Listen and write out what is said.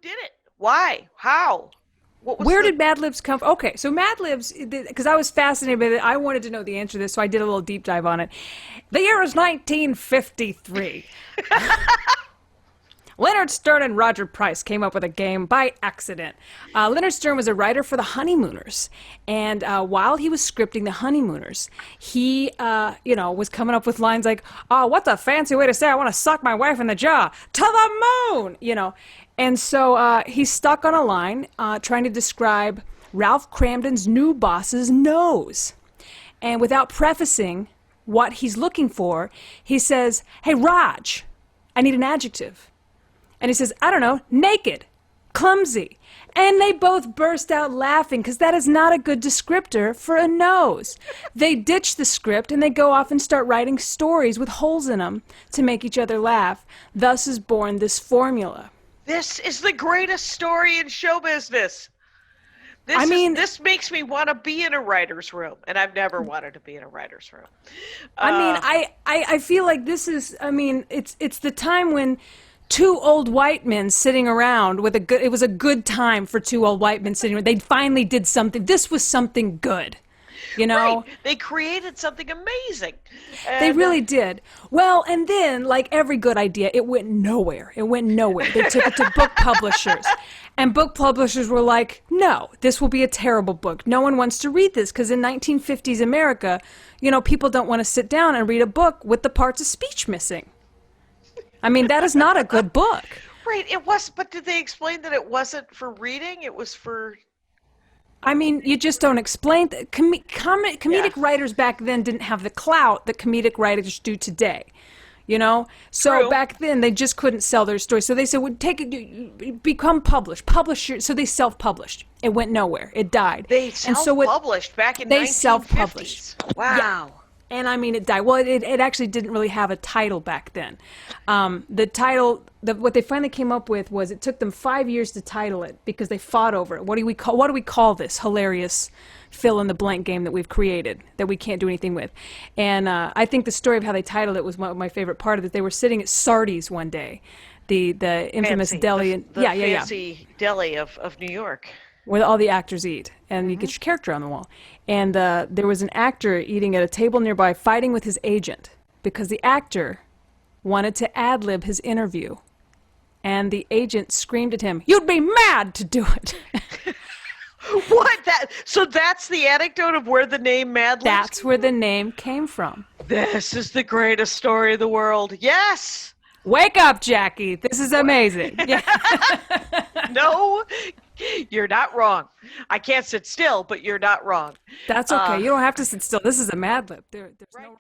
did it? Why? How? What was Where did Mad Libs come from? Okay, so Mad Libs, because I was fascinated by it, I wanted to know the answer to this, so I did a little deep dive on it. The year is 1953. Leonard Stern and Roger Price came up with a game by accident. Leonard Stern was a writer for the Honeymooners, and while he was scripting the Honeymooners, he, was coming up with lines like, "Oh, what's a fancy way to say I want to suck my wife in the jaw? To the moon!" And so he's stuck on a line trying to describe Ralph Cramden's new boss's nose, and without prefacing what he's looking for, he says, "Hey, Raj, I need an adjective." And he says, "I don't know, naked, clumsy." And they both burst out laughing because that is not a good descriptor for a nose. They ditch the script and they go off and start writing stories with holes in them to make each other laugh. Thus is born this formula. This is the greatest story in show business. This makes me want to be in a writer's room, and I've never wanted to be in a writer's room. I feel like this is, it's the time when two old white men sitting around it was a good time for two old white men sitting around. They finally did something. This was something good, Right. They created something amazing. They really did. Well, and then, like every good idea, it went nowhere. They took it to book publishers. And book publishers were like, "No, this will be a terrible book. No one wants to read this." Because in 1950s America, people don't want to sit down and read a book with the parts of speech missing. That is not a good book. Right, it was, but did they explain that it wasn't for reading? It was for... You just don't explain. Comedic writers back then didn't have the clout that comedic writers do today. So True. back then they just couldn't sell their stories. So they said, "Well, become published, So they self-published. It went nowhere. It died. They self-published back in 1950s. They self-published. Wow. Yeah. And it died. Well, it actually didn't really have a title back then. The title, what they finally came up with was, it took them 5 years to title it because they fought over it. What do we call this hilarious fill in the blank game that we've created that we can't do anything with? And I think the story of how they titled it was my favorite part of it. They were sitting at Sardi's one day, the infamous deli, fancy deli of New York, where all the actors eat, and you get your character on the wall. And there was an actor eating at a table nearby, fighting with his agent, because the actor wanted to ad-lib his interview. And the agent screamed at him, "You'd be mad to do it." What? So that's the anecdote of where the name Mad Libs That's where the name came from. This is the greatest story of the world. Yes! Wake up, Jackie. This is amazing. Yeah. No, you're not wrong. I can't sit still, but you're not wrong. That's okay. You don't have to sit still. This is a Mad Lib. There's Right, no...